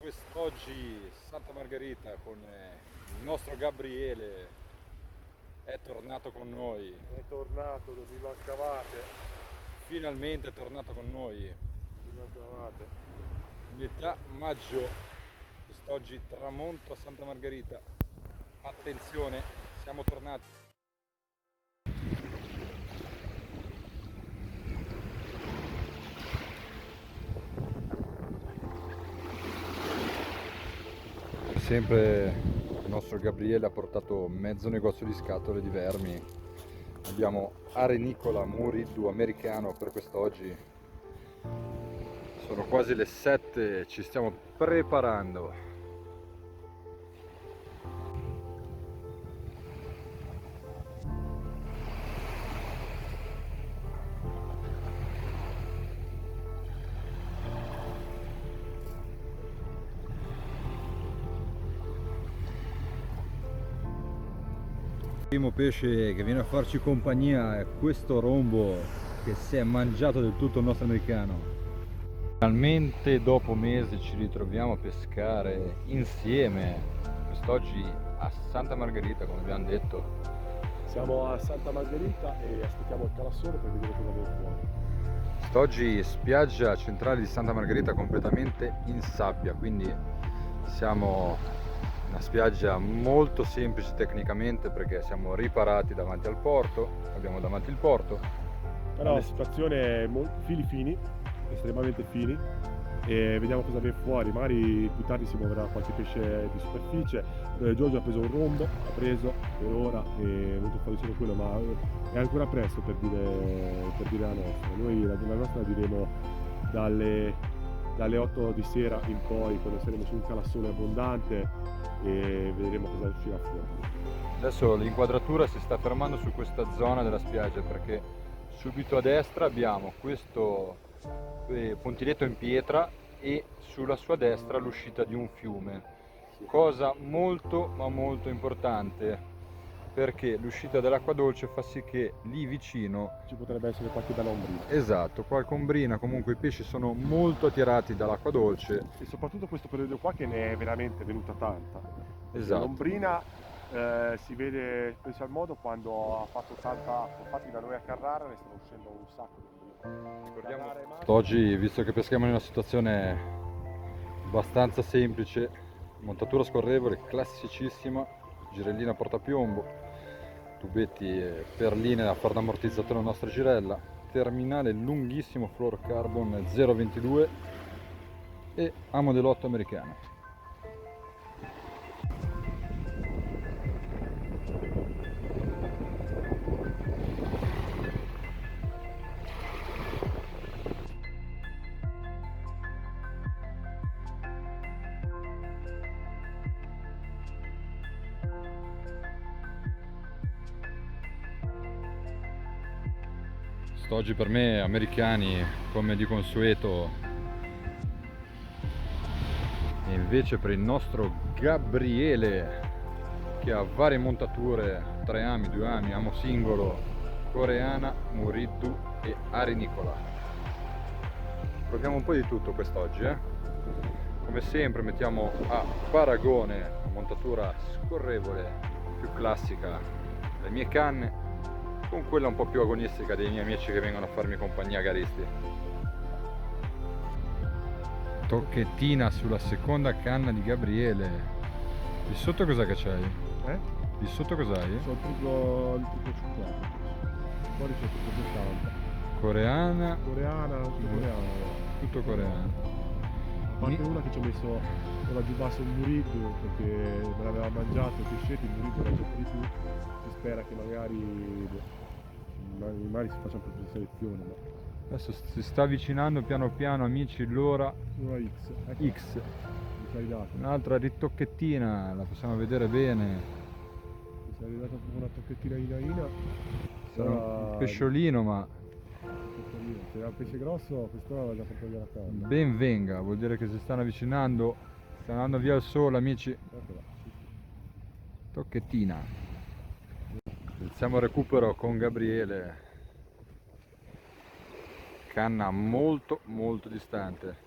Quest'oggi Santa Margherita con il nostro Gabriele è tornato con noi, È tornato, mi mancavate, finalmente è tornato con noi, mi mancavate. metà maggio, quest'oggi tramonto a Santa Margherita, attenzione, siamo tornati. Sempre il nostro Gabriele ha portato mezzo negozio di scatole di vermi. Abbiamo Arenicola Muriddu americano per quest'oggi. Sono quasi le 7, ci stiamo preparando. Il primo pesce che viene a farci compagnia è questo rombo che si è mangiato del tutto il nostro americano. Finalmente dopo mesi ci ritroviamo a pescare insieme, quest'oggi a Santa Margherita come abbiamo detto. Siamo a Santa Margherita e aspettiamo il calassone per vedere cosa viene fuori. Quest'oggi spiaggia centrale di Santa Margherita completamente in sabbia, quindi siamo una spiaggia molto semplice tecnicamente perché siamo riparati davanti al porto, abbiamo davanti il porto. Però la situazione è fili fini, estremamente fini, e vediamo cosa viene fuori. Magari più tardi si muoverà qualche pesce di superficie. Giorgio ha preso un rombo, ha preso per ora e è venuto fuori solo quello, ma è ancora presto per dire la nostra. Noi la nostra la diremo dalle 8 di sera in poi, quando saremo su un calassone abbondante e vedremo cosa uscirà fuori. Adesso l'inquadratura si sta fermando su questa zona della spiaggia perché subito a destra abbiamo questo pontiletto in pietra e sulla sua destra l'uscita di un fiume, cosa molto ma molto importante perché l'uscita dell'acqua dolce fa sì che lì vicino Ci potrebbe essere qualche bella ombrina. esatto, qualche ombrina, comunque i pesci sono molto attirati dall'acqua dolce E soprattutto questo periodo qua che ne è veramente venuta tanta. Perché esatto. l'ombrina si vede in special modo quando ha fatto tanta acqua. Infatti da noi a Carrara ne stanno uscendo un sacco di ombrine. Oggi, visto che peschiamo in una situazione abbastanza semplice, montatura scorrevole classicissima, girellina portapiombo, tubetti e perline da far da ammortizzatore alla nostra girella, terminale lunghissimo fluorocarbon 022 e a modellotto americano. Oggi per me americani come di consueto e invece per il nostro Gabriele che ha varie montature, 3 ami, 2 ami, amo singolo, coreana, muriddu e arenicola. Proviamo un po' di tutto quest'oggi, Come sempre mettiamo a paragone la montatura scorrevole più classica delle mie canne con quella un po' più agonistica dei miei amici che vengono a farmi compagnia garisti. Tocchettina sulla seconda canna di Gabriele. Di sotto cos'è che c'hai? Di sotto cos'hai? C'ho il triplo cioccolato. Fuori c'è il triplo 60. Coreana. Coreana, tutto coreano. Tutto coreano. A parte una che ci ho messo laggiù basso un muriddu perché me l'aveva mangiato il pescetto, il muriddu era un po' di più. Si spera che magari si faccia un po' più di selezione. Ma... Adesso si sta avvicinando piano piano, amici, l'ora X. Ecco. X. Un'altra ritocchettina, la possiamo vedere bene. Mi è arrivata proprio una tocchettina ina. Sarà un pesciolino, ma se era un pesce grosso, quest'ora aveva già fatto via la canna. Ben venga, vuol dire che si stanno avvicinando, stanno andando via il sole, amici. Eccola. Tocchettina. Iniziamo il recupero con Gabriele. Canna molto molto distante.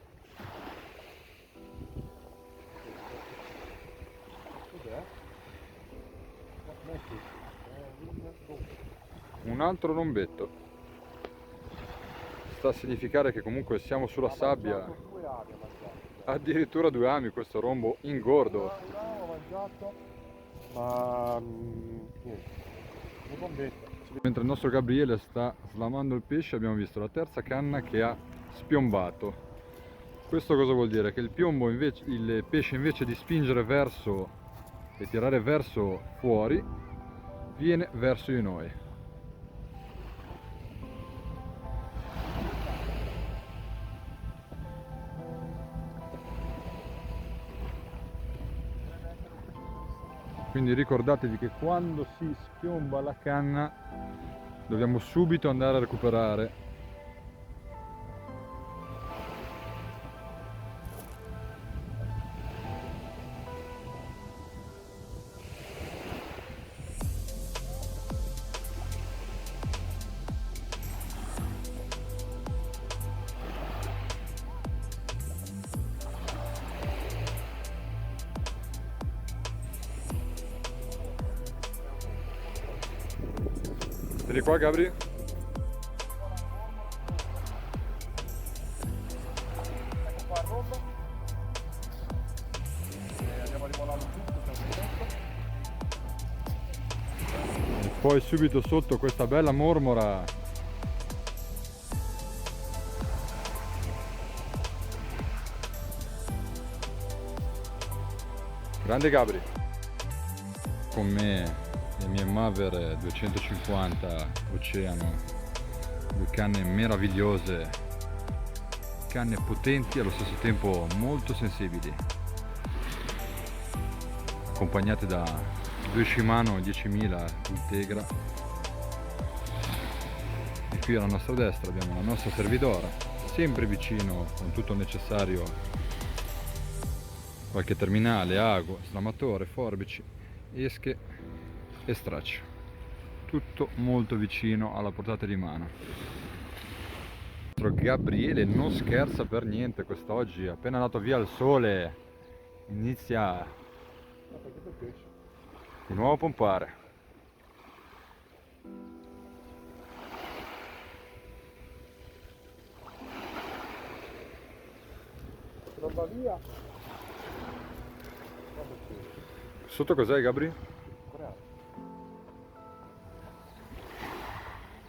un altro rombetto. Sta a significare che comunque siamo sulla sabbia. Addirittura 2 ami questo rombo ingordo. Ho mangiato, ma niente, un rombetto. Mentre il nostro Gabriele sta slamando il pesce, abbiamo visto la terza canna che ha spiombato. Questo cosa vuol dire? Che il piombo invece, il pesce invece di spingere verso e tirare verso fuori, viene verso di noi. Quindi ricordatevi che quando si spiomba la canna dobbiamo subito andare a recuperare. Vieni qua, Gabri. Ecco qua il rombo. Andiamo a rimollarlo tutto, E poi subito sotto questa bella mormora. Grande Gabri. Con me le mie Maver 250 Oceano, 2 canne meravigliose, canne potenti e allo stesso tempo molto sensibili, accompagnate da 2 Shimano 10.000 Ultegra. E qui alla nostra destra abbiamo la nostra servidora, sempre vicino con tutto il necessario, qualche terminale, ago, slamatore, forbici, esche e straccio, tutto molto vicino alla portata di mano. Il nostro Gabriele non scherza per niente quest'oggi, appena andato via il sole inizia di nuovo a pompare. non va via. Sotto cos'è, Gabri?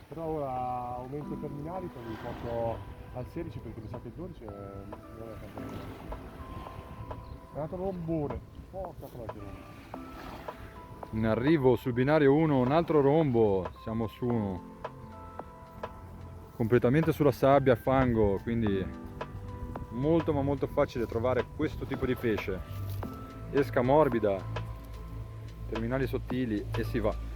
Però ora aumento i terminali, quindi porto al 16 perché mi sa che il 12 non è tanto bene. È un altro rombone. Porca troia. In arrivo sul binario 1 un altro rombo, siamo su completamente sulla sabbia, fango, quindi molto ma molto facile trovare questo tipo di pesce. Esca morbida, terminali sottili e si va.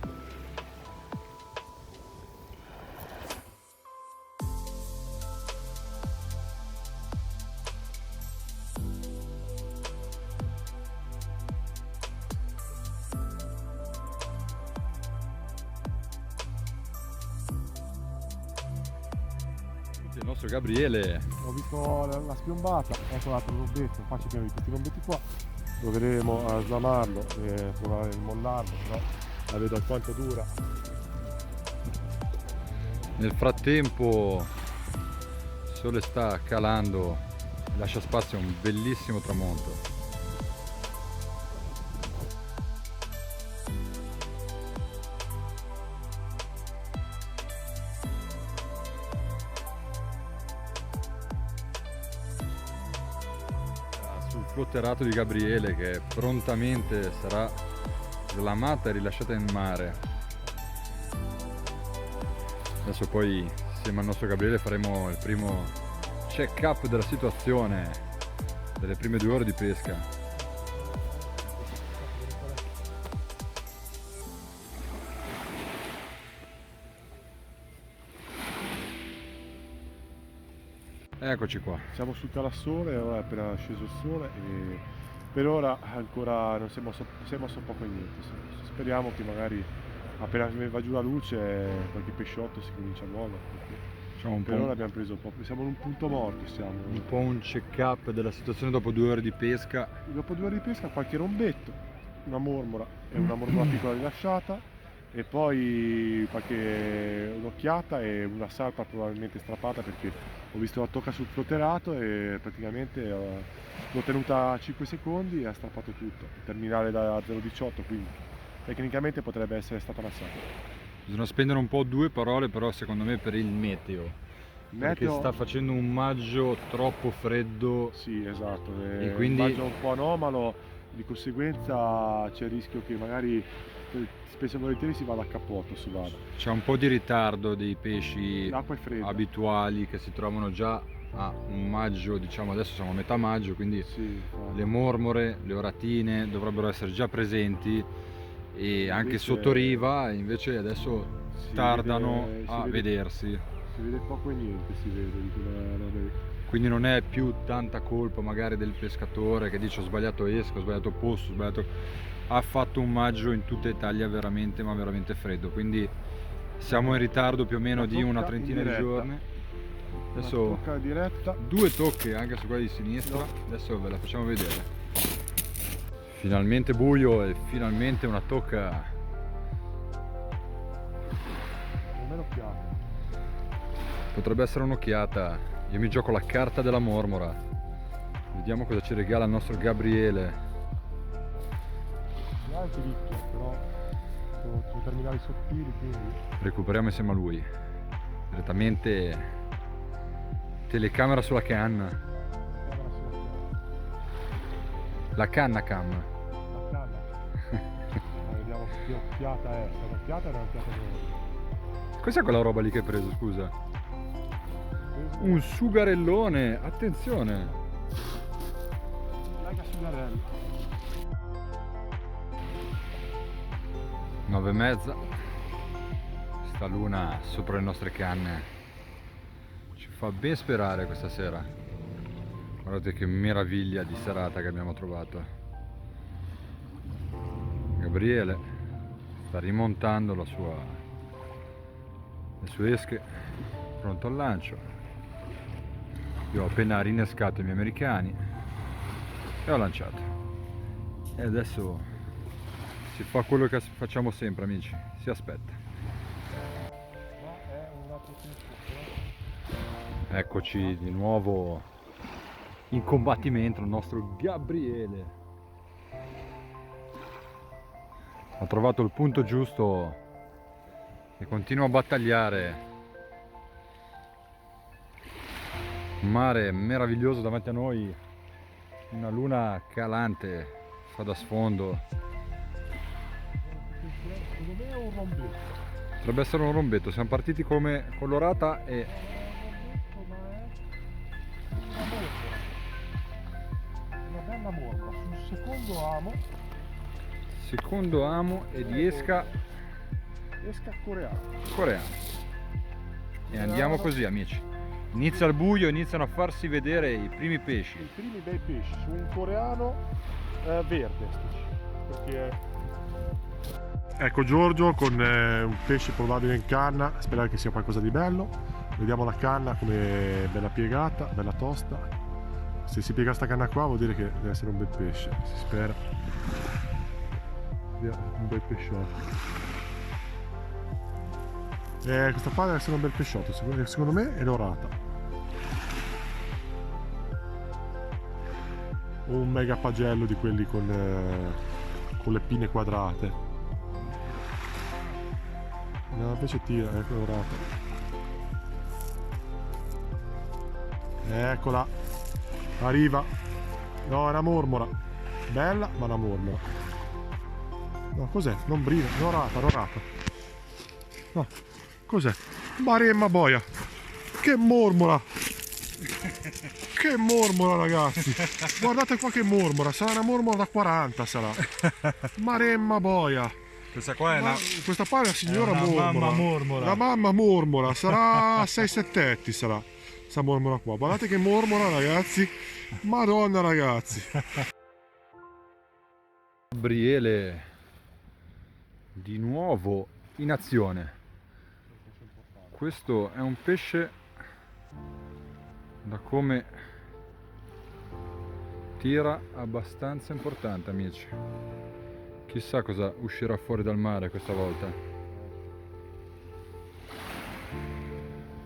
Il nostro Gabriele Ho visto la spiombata, ecco l'altro rombetto, faccio pieno di questi rombetti qua. Proveremo a slamarlo e provare a mollarlo, però la vedo alquanto dura. nel frattempo il sole sta calando, lascia spazio a un bellissimo tramonto. Sul flotterato di Gabriele che prontamente sarà slamata e rilasciata in mare. Adesso poi insieme al nostro Gabriele faremo il primo check up della situazione delle prime 2 ore di pesca. Eccoci qua. Siamo sul calassone, ora è appena sceso il sole e per ora ancora non si è mosso poco e niente. Speriamo che magari appena va giù la luce qualche pesciotto si comincia a muovere. Facciamo un Per po', ora abbiamo preso un po', siamo in un punto morto, un po' un check up della situazione dopo 2 ore di pesca. Dopo 2 ore di pesca qualche rombetto, una mormora e una mormora piccola rilasciata e poi un'occhiata e una salpa probabilmente strappata, perché ho visto la tocca sul flotterato e praticamente l'ho tenuta a 5 secondi e ha strappato tutto, terminale da 0,18, quindi tecnicamente potrebbe essere stata una salpa. Bisogna spendere un po' due parole però secondo me per il meteo, Il perché meteo, sta facendo un maggio troppo freddo sì, esatto, e è un quindi maggio un po' anomalo, di conseguenza c'è il rischio che magari spesso e volentieri si vada a cappotto, si vada. c'è un po' di ritardo dei pesci L'acqua è fredda. abituali che si trovano già a un maggio, diciamo adesso siamo a metà maggio, quindi Sì, infatti. le mormore, le oratine dovrebbero essere già presenti e anche Invece- sotto riva, invece adesso Si tardano vede- a vedersi. Si vede poco e niente, si vede di quella roba lì. Quindi non è più tanta colpa magari del pescatore che dice ho sbagliato esca, ho sbagliato posto, ho sbagliato... Ha fatto un maggio in tutta Italia veramente ma veramente freddo, quindi siamo in ritardo più o meno Una di una tocca in trentina di diretta. giorni. Una Adesso tocca diretta. due tocche anche su quella di sinistra, No. adesso ve la facciamo vedere. Finalmente buio e finalmente una tocca. Almeno piano. Potrebbe essere un'occhiata. Io mi gioco la carta della mormora. Vediamo cosa ci regala il nostro Gabriele. È anche ricchia, però sono terminali sottili, quindi Recuperiamo insieme a lui. Direttamente telecamera sulla canna. la camera sulla piano. La canna cam. La canna. Vediamo che occhiata è. Se è un'occhiata è un'occhiata nuova. Cos'è quella roba lì che hai preso, scusa? Un sugarellone, attenzione. Lega sugarello. 9:30. Sta luna sopra le nostre canne. Ci fa ben sperare questa sera. Guardate che meraviglia di serata che abbiamo trovato. Gabriele sta rimontando le sue esche, pronto al lancio. Io ho appena rinnescato i miei americani e ho lanciato. E adesso si fa quello che facciamo sempre, amici, si aspetta. Ma è un altro tipo, Eccoci di nuovo in combattimento, il nostro Gabriele. Ha trovato il punto giusto e continua a battagliare. Un mare meraviglioso davanti a noi, una luna calante, fa da sfondo. secondo me è un rombetto. Potrebbe essere un rombetto, siamo partiti come colorata e Ma è una mormora. Una bella mormora. Sul secondo amo e di esca coreana. coreana. E andiamo così, amici. Inizia il buio, iniziano a farsi vedere i primi pesci. I primi bei pesci su un coreano verde. Perché... Ecco Giorgio con un pesce probabile in canna, sperare che sia qualcosa di bello. Vediamo la canna come bella piegata, bella tosta. Se si piega sta canna qua vuol dire che deve essere un bel pesce, si spera. Via, un bel pesciotto. Questa qua deve essere un bel pesciotto, secondo me è l'orata. O un mega pagello di quelli con le pinne quadrate. No, invece tira, ecco l'orata. Eccola, arriva. No, è una mormora. Bella, ma una mormora. No, cos'è? Non brilla, l'orata. No, cos'è? Maremma boia. Che mormora. Che mormora, ragazzi. Guardate qua che mormora. Sarà una mormora da 40, sarà. Maremma boia. Questa qua è Questa qua è la signora una mormora. mamma mormora. La mamma mormora. Sarà 6-7 etti, sarà. Sta mormora qua. Guardate che mormora, ragazzi. Madonna, ragazzi. Gabriele di nuovo in azione. Questo è un pesce da come tira abbastanza importante, amici. Chissà cosa uscirà fuori dal mare questa volta.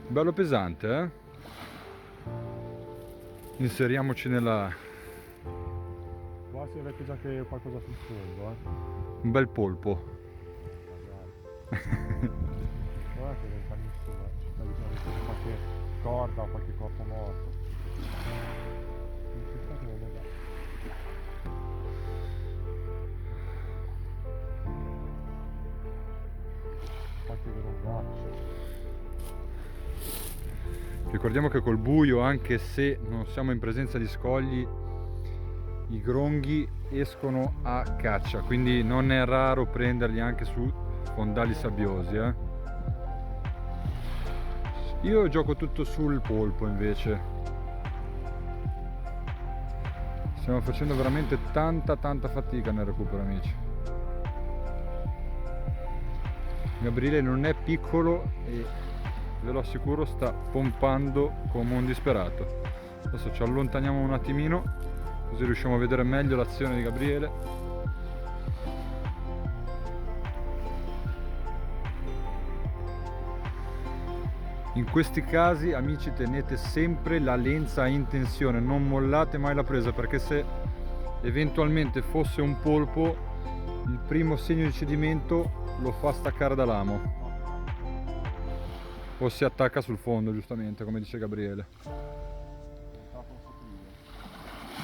Bello pesante, eh? Inseriamoci nella... Qua si vede già che qualcosa sul fondo, un bel polpo. Guarda che è lontanissimo, ci sta vicino qualche corda o qualche corpo morto. Non si sta che non è da... Qualche grongaccio. Ricordiamo che col buio, anche se non siamo in presenza di scogli, i gronghi escono a caccia, quindi non è raro prenderli anche su fondali sabbiosi, eh. Io gioco tutto sul polpo invece. Stiamo facendo veramente tanta fatica nel recupero, amici. Gabriele non è piccolo e ve lo assicuro sta pompando come un disperato. Adesso ci allontaniamo un attimino così riusciamo a vedere meglio l'azione di Gabriele. In questi casi, amici, tenete sempre la lenza in tensione, non mollate mai la presa, perché se eventualmente fosse un polpo, il primo segno di cedimento lo fa staccare da l'amo o si attacca sul fondo, giustamente, come dice Gabriele.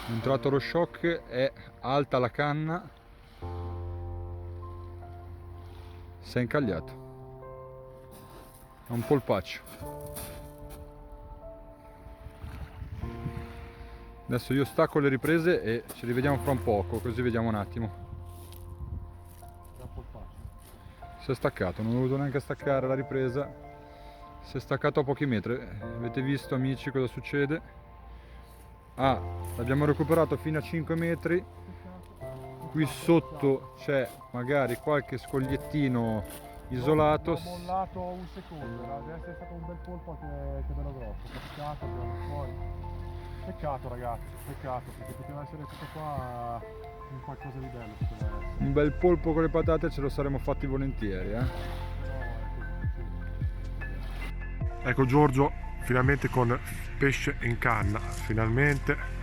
Entrato lo shock, è alta la canna, si è incagliato. È un polpaccio. Adesso io stacco le riprese e ci rivediamo fra un poco, così vediamo un attimo. Si è staccato, non ho dovuto neanche staccare la ripresa, si è staccato a pochi metri. Avete visto, amici, cosa succede? Ah, l'abbiamo recuperato fino a 5 metri. Qui sotto c'è magari qualche scogliettino isolato. Ho mollato un secondo, deve essere stato un bel polpo che bello grosso. Peccato, abbiamo fuori. Peccato ragazzi, peccato, perché poteva essere tutto qua un qualcosa di bello. Poteva essere. Un bel polpo con le patate ce lo saremmo fatti volentieri, eh? Ecco Giorgio, finalmente con pesce in canna, finalmente.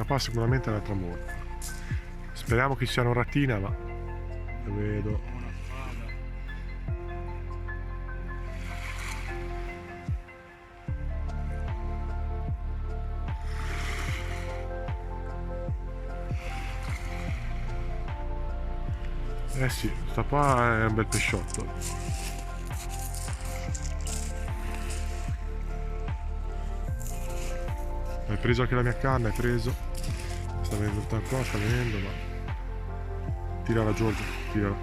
Qua sicuramente è un'altra morte. Speriamo che sia una rattina, ma lo vedo. Eh sì, sta qua è un bel pesciotto. Hai preso anche la mia canna, hai preso. Sta venendo qua, sta venendo, ma... Tirala Giorgio, tirala.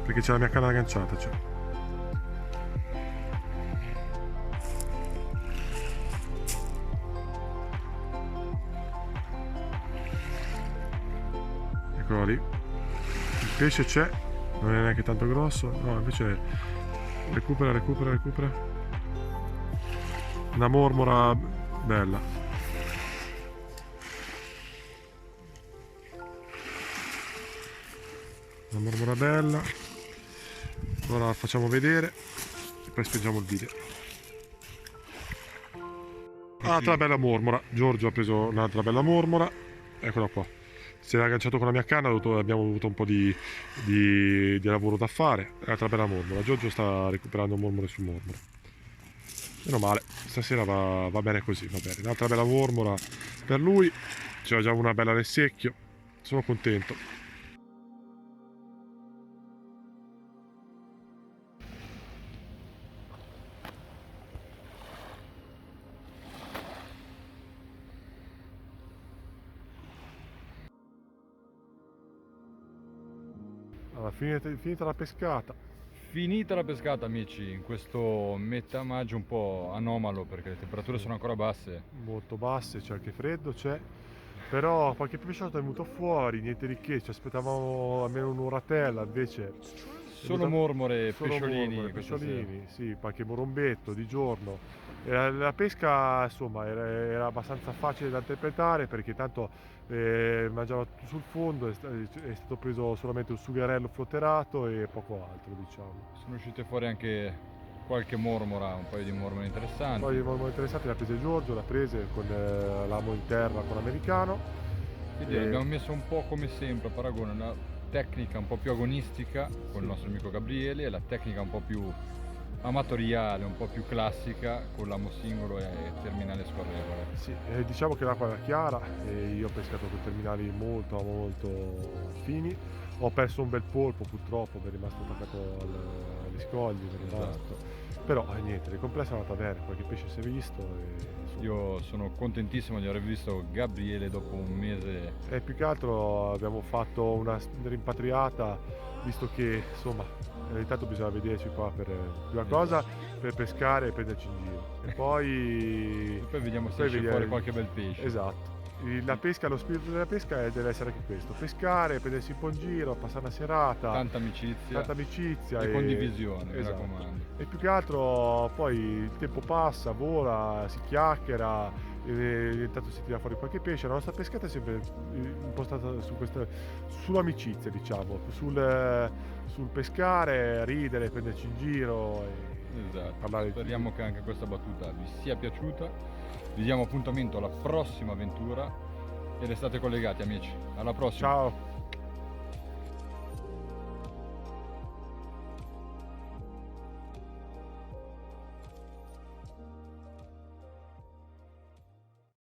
Perché c'è la mia canna agganciata, cioè. Eccolo lì. Il pesce c'è, non è neanche tanto grosso, no, invece recupera. Una mormora bella. Una mormora bella. Ora la facciamo vedere e poi spegniamo il video. Un'altra bella mormora. Giorgio ha preso un'altra bella mormora. Eccola qua. Si era agganciato con la mia canna, abbiamo avuto un po' di lavoro da fare. È un'altra bella mormora. Giorgio sta recuperando mormore su mormore. Meno male, stasera va bene così, va bene. Un'altra bella mormora per lui. C'è già una bella nel secchio. Sono contento. Allora, finita la pescata. Finita la pescata, amici, in questo metà maggio un po' anomalo perché le temperature sono ancora basse. Molto basse, c'è anche freddo, c'è. Però qualche pesciotto è venuto fuori, niente di che, ci aspettavamo almeno un'oratella, invece... Solo mormore, solo pesciolini. mormore, pesciolini, sì, qualche morombetto di giorno. La pesca insomma era abbastanza facile da interpretare perché tanto mangiava tutto sul fondo, è stato preso solamente un sugherello flotterato e poco altro, diciamo. Sono uscite fuori anche qualche mormora, un paio di mormore interessanti. Poi molto interessante l'ha presa Giorgio, l'ha presa con l'amo in terra con l'americano. Quindi abbiamo messo un po' come sempre a paragone la tecnica un po' più agonistica con il nostro amico Gabriele e la tecnica un po' più amatoriale, un po' più classica con l'amo singolo e terminale scorrevole. Sì, diciamo che l'acqua era chiara e io ho pescato con terminali molto molto fini. Ho perso un bel polpo purtroppo, mi è rimasto attaccato alle scogli, mi è rimasto. Esatto. Però niente, il complesso è andata bene, qualche pesce si è visto insomma. Io sono contentissimo di aver visto Gabriele dopo un mese. E più che altro abbiamo fatto una rimpatriata, visto che insomma intanto bisogna vederci qua per prima cosa per pescare e prenderci in giro. E E poi, poi vediamo se poi esce fuori qualche bel pesce. Esatto. La pesca, lo spirito della pesca deve essere anche questo: pescare, prendersi un po' in giro, passare una serata, Tanta amicizia e condivisione, mi esatto. raccomando. E più che altro poi il tempo passa, vola, si chiacchiera e intanto si tira fuori qualche pesce. La nostra pescata è sempre impostata sull'amicizia, diciamo, sul pescare, ridere, prenderci in giro e Esatto. parlare di Speriamo che anche questa battuta vi sia piaciuta. Vi diamo appuntamento alla prossima avventura e restate collegati amici. Alla prossima. Ciao!